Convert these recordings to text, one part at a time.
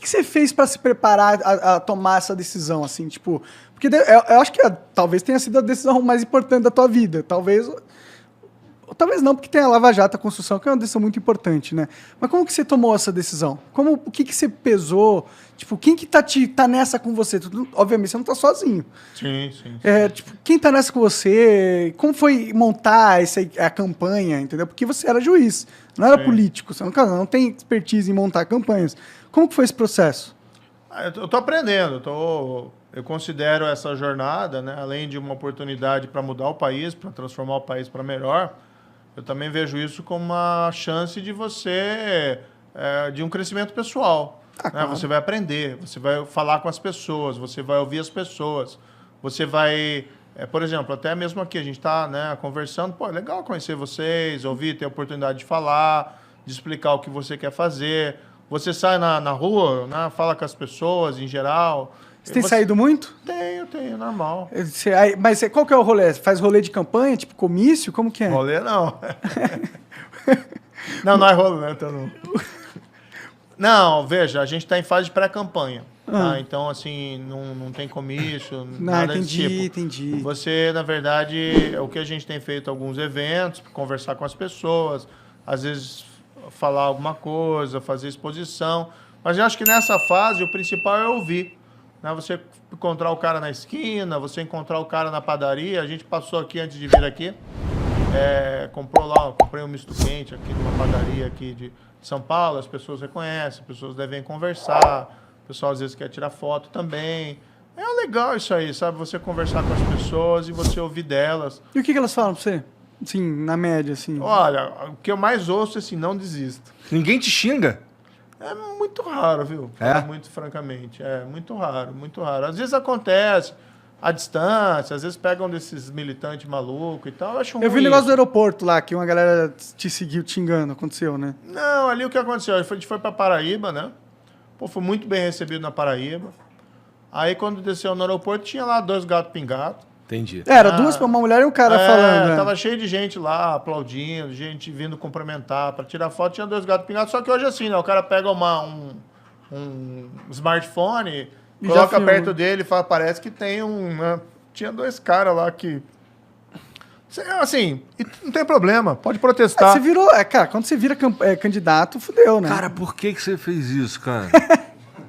que você fez pra se preparar a tomar essa decisão, assim, tipo... Porque eu acho que talvez tenha sido a decisão mais importante da tua vida. Talvez não, porque tem a Lava Jato, a construção, que é uma decisão muito importante, né? Mas como que você tomou essa decisão? O que que você pesou? Tipo, quem que tá nessa com você? Obviamente, você não tá sozinho. Sim. Tipo, quem tá nessa com você? Como foi montar a campanha, entendeu? Porque você era juiz, não era político. Você não tem expertise em montar campanhas. Como que foi esse processo? Eu tô aprendendo, eu considero essa jornada, né, além de uma oportunidade para mudar o país, para transformar o país para melhor, eu também vejo isso como uma chance de você, de um crescimento pessoal. Né? Claro. Você vai aprender, você vai falar com as pessoas, você vai ouvir as pessoas, você vai... por exemplo, até mesmo aqui, a gente está, né, conversando, é legal conhecer vocês, ouvir, ter a oportunidade de falar, de explicar o que você quer fazer. Você sai na rua, né, fala com as pessoas em geral. Você tem saído muito? Tenho, normal. Mas qual que é o rolê? Você faz rolê de campanha, tipo comício? Como que é? Rolê não. não é rolê, né? Então não, veja, a gente está em fase de pré-campanha. Tá? Então, assim, não tem comício, nada desse tipo. Entendi. Você, na verdade, o que a gente tem feito alguns eventos, conversar com as pessoas, às vezes falar alguma coisa, fazer exposição. Mas eu acho que nessa fase o principal é ouvir. Né? Você encontrar o cara na esquina, você encontrar o cara na padaria. A gente passou aqui antes de vir aqui, comprei um misto quente aqui numa padaria aqui de São Paulo. As pessoas reconhecem, as pessoas devem conversar, o pessoal às vezes quer tirar foto também. É legal isso aí, sabe? Você conversar com as pessoas e você ouvir delas. E o que elas falam pra você? Assim, na média, assim. Olha, o que eu mais ouço é assim, não desista. Ninguém te xinga? É muito raro, viu? Muito francamente. É muito raro, muito raro. Às vezes acontece à distância, às vezes pegam desses militantes malucos e tal. Eu vi o negócio do aeroporto lá, que uma galera te seguiu te xingando. Aconteceu, né? Não, ali o que aconteceu? A gente foi pra Paraíba, né? Foi muito bem recebido na Paraíba. Aí quando desceu no aeroporto, tinha lá 2 gatos pingados. Entendi. Era duas pra uma mulher e um cara falando. Né? Tava cheio de gente lá, aplaudindo, gente vindo cumprimentar, para tirar foto. Tinha 2 gatos pingados, só que hoje assim, né? O cara pega um smartphone, e coloca perto dele e fala, parece que tem né? Tinha 2 caras lá que... Assim, não tem problema, pode protestar. Você virou... cara, quando você vira candidato, fudeu, né? Cara, por que você fez isso, cara?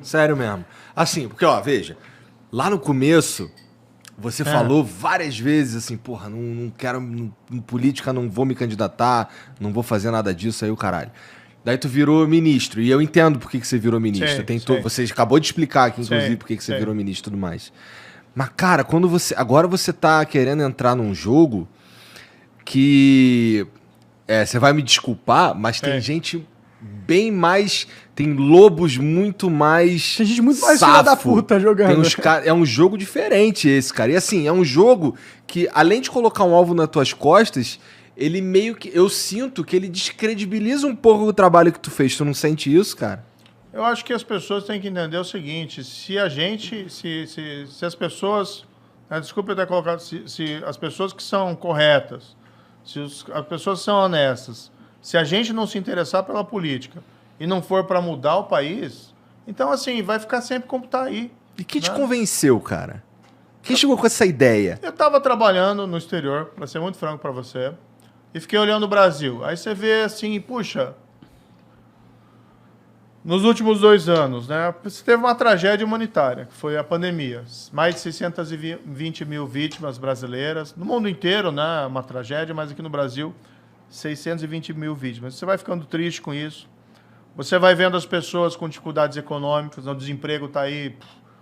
Sério mesmo. Assim, porque, veja, lá no começo... Você falou várias vezes assim, porra, não quero, em política não vou me candidatar, não vou fazer nada disso aí, o caralho. Daí tu virou ministro, e eu entendo por que você virou ministro. Você acabou de explicar aqui, inclusive, por que você virou ministro e tudo mais. Mas, cara, agora você tá querendo entrar num jogo que... você vai me desculpar, mas tem gente bem mais... Tem lobos muito mais... Tem gente muito mais filha da puta jogando. É um jogo diferente esse, cara. E assim, é um jogo que, além de colocar um alvo nas tuas costas, ele meio que... Eu sinto que ele descredibiliza um pouco o trabalho que tu fez. Tu não sente isso, cara? Eu acho que as pessoas têm que entender o seguinte. Se a gente... Se as pessoas... Desculpa eu ter colocado... Se as pessoas que são corretas, as pessoas que são honestas, se a gente não se interessar pela política... e não for para mudar o país, então, assim, vai ficar sempre como tá aí. E quem te convenceu, cara? Quem chegou com essa ideia? Eu estava trabalhando no exterior, para ser muito franco para você, e fiquei olhando o Brasil. Aí você vê assim, puxa, nos últimos 2 anos, né, você teve uma tragédia humanitária, que foi a pandemia. Mais de 620 mil vítimas brasileiras. No mundo inteiro, né, uma tragédia, mas aqui no Brasil, 620 mil vítimas. Você vai ficando triste com isso. Você vai vendo as pessoas com dificuldades econômicas, o desemprego está aí,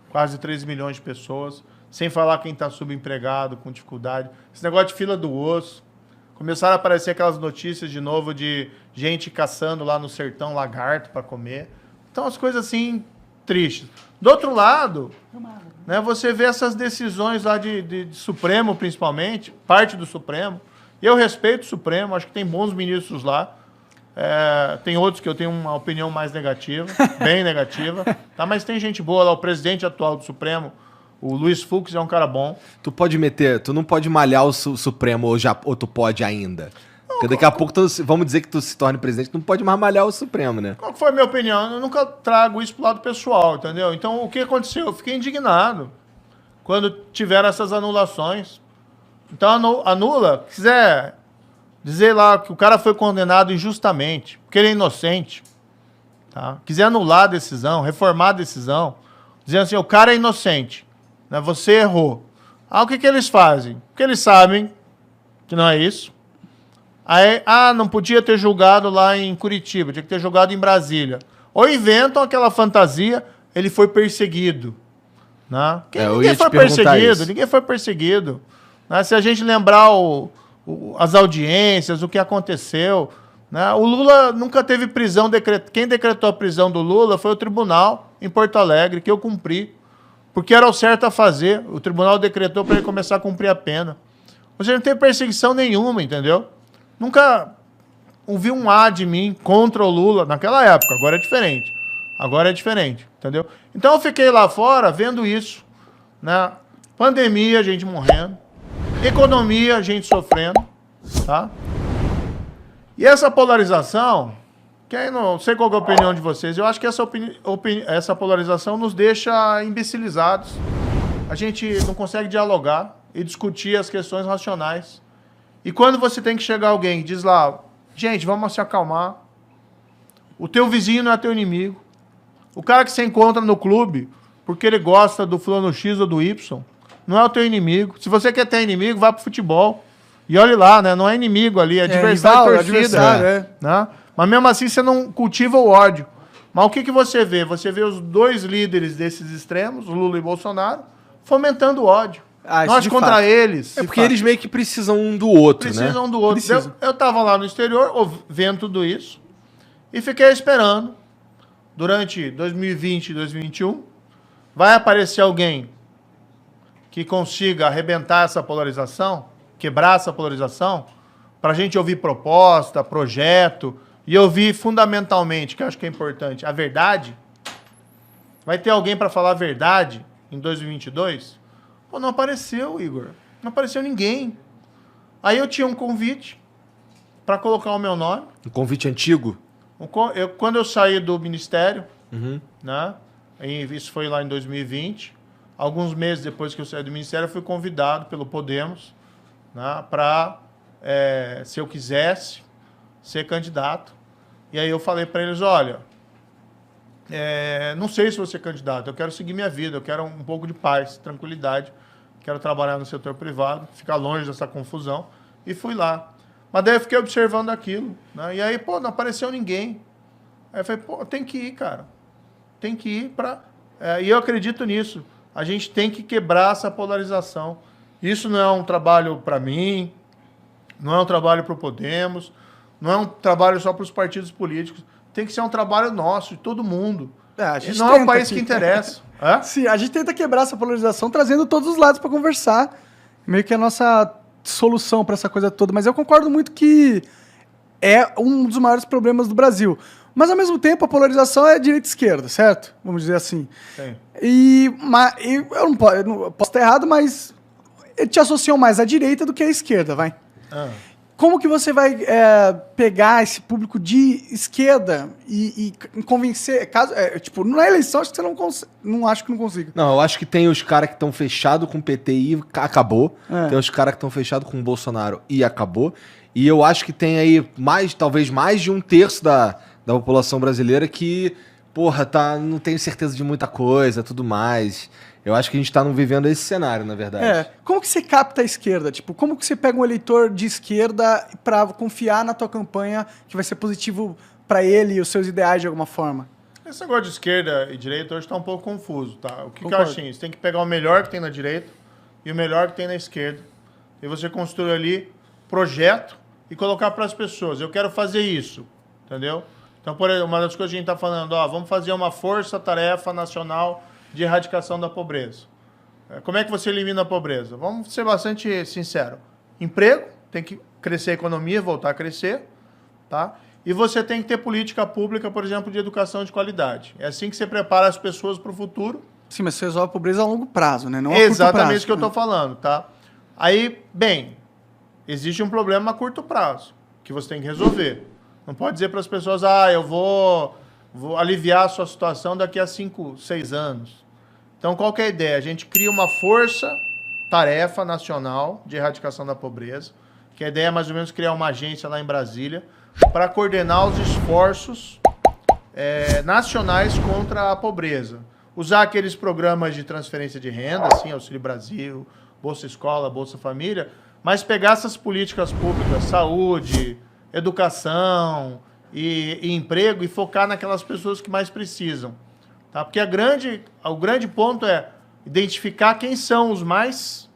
quase 3 milhões de pessoas, sem falar quem está subempregado, com dificuldade. Esse negócio de fila do osso. Começaram a aparecer aquelas notícias de novo de gente caçando lá no sertão lagarto para comer. Então, as coisas assim, tristes. Do outro lado, né, você vê essas decisões lá de Supremo, principalmente, parte do Supremo. Eu respeito o Supremo, acho que tem bons ministros lá. Tem outros que eu tenho uma opinião mais negativa, bem negativa, tá? Mas tem gente boa lá, o presidente atual do Supremo, o Luiz Fux, é um cara bom. Tu não pode malhar o Supremo ou tu pode ainda? Porque daqui a pouco, vamos dizer que tu se torne presidente, tu não pode mais malhar o Supremo, né? Qual que foi a minha opinião? Eu nunca trago isso pro lado pessoal, entendeu? Então, o que aconteceu? Eu fiquei indignado quando tiveram essas anulações. Então, anula, quiser dizer lá que o cara foi condenado injustamente, porque ele é inocente, tá? Quiser anular a decisão, reformar a decisão, dizendo assim, o cara é inocente, né? Você errou. O que eles fazem? Porque eles sabem que não é isso. Aí, não podia ter julgado lá em Curitiba, tinha que ter julgado em Brasília. Ou inventam aquela fantasia, ele foi perseguido. Né? Ninguém foi perseguido, ninguém foi perseguido. Né? Se a gente lembrar as audiências, o que aconteceu, né? O Lula nunca teve prisão. Quem decretou a prisão do Lula foi o tribunal em Porto Alegre, que eu cumpri. Porque era o certo a fazer. O tribunal decretou para ele começar a cumprir a pena. Ou seja, não tem perseguição nenhuma, entendeu? Nunca ouvi um A de mim contra o Lula naquela época. Agora é diferente. Agora é diferente, entendeu? Então eu fiquei lá fora vendo isso, né? Pandemia, gente morrendo. Economia, gente sofrendo, tá? E essa polarização, que aí não sei qual é a opinião de vocês, eu acho que essa polarização nos deixa imbecilizados. A gente não consegue dialogar e discutir as questões racionais. E quando você tem que chegar alguém e diz lá, gente, vamos se acalmar. O teu vizinho não é teu inimigo. O cara que você encontra no clube, porque ele gosta do fulano X ou do Y, não é o teu inimigo. Se você quer ter inimigo, vá pro futebol. E olhe lá, né? Não é inimigo ali, é adversário, torcida. Né? Mas mesmo assim você não cultiva o ódio. Mas o que você vê? Você vê os dois líderes desses extremos, Lula e Bolsonaro, fomentando o ódio. Nós contra fato. Eles. É porque eles meio que precisam um do outro, precisam do outro. Eu tava lá no exterior, vendo tudo isso, e fiquei esperando. Durante 2020 e 2021, vai aparecer alguém que consiga arrebentar essa polarização, quebrar essa polarização, para a gente ouvir proposta, projeto, e ouvir fundamentalmente, que eu acho que é importante, a verdade. Vai ter alguém para falar a verdade em 2022? Pô, não apareceu, Igor. Não apareceu ninguém. Aí eu tinha um convite para colocar o meu nome. Um convite antigo? Quando eu saí do ministério, né? Isso foi lá em 2020. Alguns meses depois que eu saí do ministério, eu fui convidado pelo Podemos, né, para, se eu quisesse, ser candidato. E aí eu falei para eles, olha, não sei se vou ser candidato, eu quero seguir minha vida, eu quero um pouco de paz, tranquilidade, quero trabalhar no setor privado, ficar longe dessa confusão. E fui lá. Mas daí eu fiquei observando aquilo, né? E aí, pô, não apareceu ninguém. Aí eu falei, pô, tem que ir, cara. Tem que ir para... e eu acredito nisso. A gente tem que quebrar essa polarização. Isso não é um trabalho para mim, não é um trabalho para o Podemos, não é um trabalho só para os partidos políticos. Tem que ser um trabalho nosso, de todo mundo. Não é o país que interessa. Sim, a gente tenta quebrar essa polarização trazendo todos os lados para conversar. Meio que a nossa solução para essa coisa toda, mas eu concordo muito que é um dos maiores problemas do Brasil. Mas, ao mesmo tempo, a polarização é direita e esquerda, certo? Vamos dizer assim. Sim. Eu não posso estar errado, mas te associam mais à direita do que à esquerda, vai. Como que você vai pegar esse público de esquerda e convencer... tipo, na eleição, acho que você não acho que não consiga. Não, eu acho que tem os caras que estão fechados com o PT e acabou. Tem os caras que estão fechados com o Bolsonaro e acabou. E eu acho que tem aí talvez mais de 1/3 da população brasileira que, porra, não tenho certeza de muita coisa, tudo mais. Eu acho que a gente tá vivendo esse cenário, na verdade. Como que você capta a esquerda? Tipo, como que você pega um eleitor de esquerda pra confiar na tua campanha que vai ser positivo pra ele e os seus ideais de alguma forma? Esse negócio de esquerda e direita hoje tá um pouco confuso, tá? O que eu acho assim? Você tem que pegar o melhor que tem na direita e o melhor que tem na esquerda. E você construir ali projeto e colocar para as pessoas. Eu quero fazer isso, entendeu? Então, por exemplo, uma das coisas que a gente tá falando, vamos fazer uma força-tarefa nacional de erradicação da pobreza. Como é que você elimina a pobreza? Vamos ser bastante sinceros. Emprego, tem que crescer a economia, voltar a crescer, tá? E você tem que ter política pública, por exemplo, de educação de qualidade. É assim que você prepara as pessoas para o futuro. Sim, mas você resolve a pobreza a longo prazo, né? Não a exatamente isso que eu estou falando, tá? Aí, bem, existe um problema a curto prazo, que você tem que resolver. Não pode dizer para as pessoas, eu vou aliviar a sua situação daqui a 5, 6 anos. Então, qual que é a ideia? A gente cria uma força-tarefa nacional de erradicação da pobreza, que a ideia é mais ou menos criar uma agência lá em Brasília para coordenar os esforços nacionais contra a pobreza. Usar aqueles programas de transferência de renda, assim, Auxílio Brasil, Bolsa Escola, Bolsa Família, mas pegar essas políticas públicas, saúde, educação e emprego e focar naquelas pessoas que mais precisam. Tá? Porque o grande ponto é identificar quem são os mais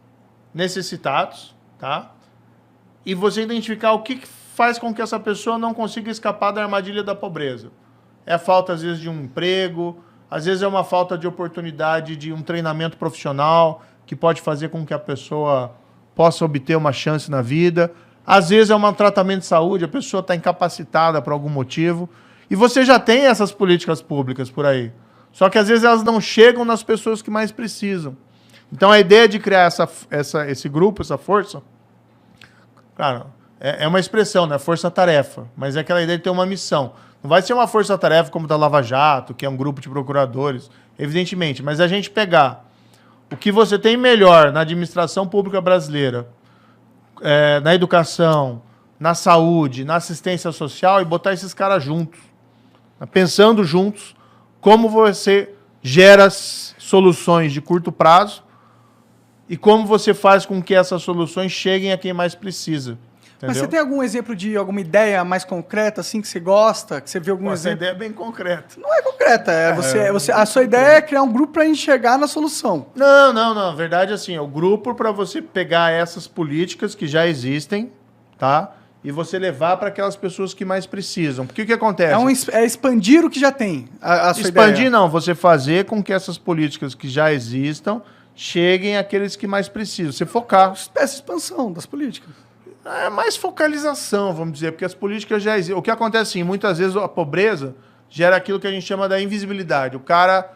necessitados, tá? E você identificar o que faz com que essa pessoa não consiga escapar da armadilha da pobreza. É a falta, às vezes, de um emprego, às vezes é uma falta de oportunidade de um treinamento profissional que pode fazer com que a pessoa possa obter uma chance na vida. Às vezes é um tratamento de saúde, a pessoa está incapacitada por algum motivo. E você já tem essas políticas públicas por aí. Só que às vezes elas não chegam nas pessoas que mais precisam. Então a ideia de criar esse grupo, essa força, claro, é uma expressão, né? Força-tarefa. Mas é aquela ideia de ter uma missão. Não vai ser uma força-tarefa como da Lava Jato, que é um grupo de procuradores, evidentemente. Mas a gente pegar o que você tem melhor na administração pública brasileira, na educação, na saúde, na assistência social e botar esses caras juntos. Pensando juntos como você gera soluções de curto prazo e como você faz com que essas soluções cheguem a quem mais precisa. Entendeu? Mas você tem algum exemplo de alguma ideia mais concreta, assim, que você gosta? Que você viu algum exemplo? Essa ideia é bem concreta. Não é concreta. A sua ideia é criar um grupo para enxergar na solução. Não. Na verdade, assim, é o grupo para você pegar essas políticas que já existem, tá? E você levar para aquelas pessoas que mais precisam. Porque o que acontece? É expandir o que já tem, a sua expandir ideia. Não, você fazer com que essas políticas que já existam cheguem àqueles que mais precisam. Você focar. Essa expansão das políticas. É mais focalização, vamos dizer, porque as políticas já existem. O que acontece, assim, muitas vezes a pobreza gera aquilo que a gente chama da invisibilidade. O cara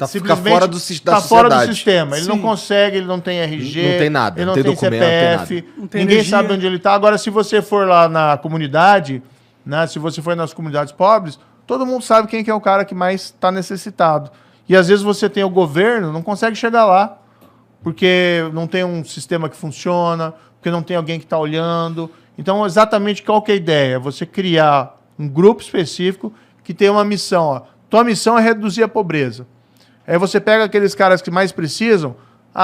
fica fora da sociedade. Fora do sistema. Ele Sim. não consegue, ele não tem RG, não tem nada, ele não tem documento, CPF, não tem ninguém energia. sabe onde ele está. Agora, se você for lá na comunidade, né, se você for nas comunidades pobres, todo mundo sabe quem que é o cara que mais está necessitado. E às vezes você tem o governo, não consegue chegar lá, porque não tem um sistema que funciona, porque não tem alguém que está olhando. Então, exatamente qual que é a ideia? Você criar um grupo específico que tem uma missão. Ó. Tua missão é reduzir a pobreza. Aí você pega aqueles caras que mais precisam,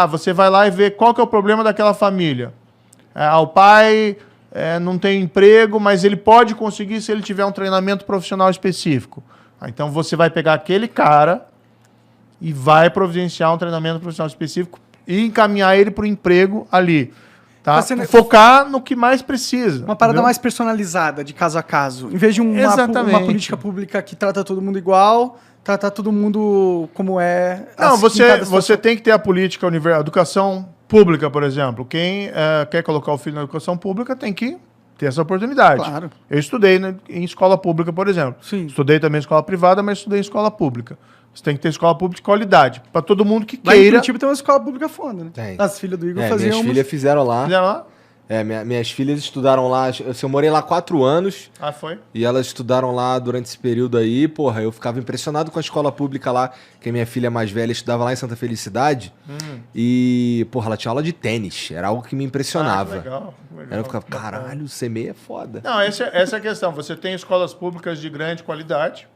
você vai lá e vê qual que é o problema daquela família. O pai não tem emprego, mas ele pode conseguir se ele tiver um treinamento profissional específico. Então você vai pegar aquele cara e vai providenciar um treinamento profissional específico e encaminhar ele para o emprego ali. Tá? Focar no que mais precisa. Uma parada entendeu? mais personalizada, de caso a caso. Em vez de uma política pública que trata todo mundo igual, tratar todo mundo como é. Não, assim, você tem que ter a política universal. Educação pública, por exemplo. Quem quer colocar o filho na educação pública tem que ter essa oportunidade. Claro. Eu estudei em escola pública, por exemplo. Sim. Estudei também em escola privada, mas estudei em escola pública. Você tem que ter escola pública de qualidade. Para todo mundo que Lá em queira. Curitiba tem uma escola pública foda, né? Tem. As filhas do Igor faziam. Minhas filhas fizeram lá. Fizeram lá? Minhas filhas estudaram lá. Eu morei lá 4 anos. Foi? E elas estudaram lá durante esse período aí. Porra, eu ficava impressionado com a escola pública lá, que a minha filha mais velha estudava lá em Santa Felicidade. E, porra, ela tinha aula de tênis. Era algo que me impressionava. Legal. Aí eu ficava, caralho, o CMEI é foda. Não, essa é a questão. Você tem escolas públicas de grande qualidade,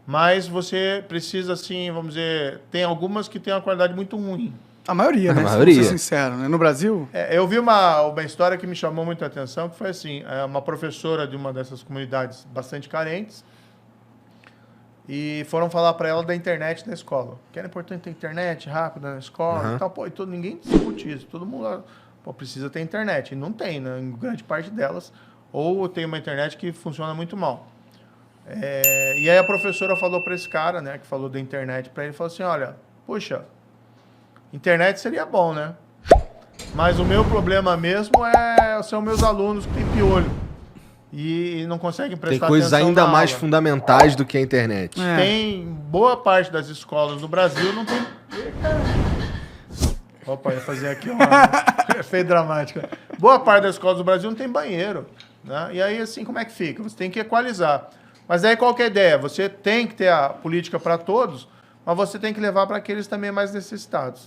mas você precisa, assim, vamos dizer, tem algumas que têm uma qualidade muito ruim. A maioria, né? A maioria. Vou ser sincero, né? No Brasil. Eu vi uma história que me chamou muita atenção, que foi assim, uma professora de uma dessas comunidades bastante carentes, e foram falar para ela da internet na escola. Que era importante ter internet rápida na escola e tal. Pô, ninguém discute isso. Todo mundo precisa ter internet. E não tem, né? Em grande parte delas. Ou tem uma internet que funciona muito mal. E aí a professora falou para esse cara, né, que falou da internet para ele, falou assim, olha, poxa, internet seria bom, né? Mas o meu problema mesmo são meus alunos que têm piolho e não conseguem prestar atenção. Tem coisas ainda mais fundamentais do que a internet. Tem boa parte das escolas do Brasil não tem... Opa, ia fazer aqui uma efeito dramático. Boa parte das escolas do Brasil não tem banheiro. Né? E aí, assim, como é que fica? Você tem que equalizar. Mas aí qual que é a ideia? Você tem que ter a política para todos, mas você tem que levar para aqueles também mais necessitados.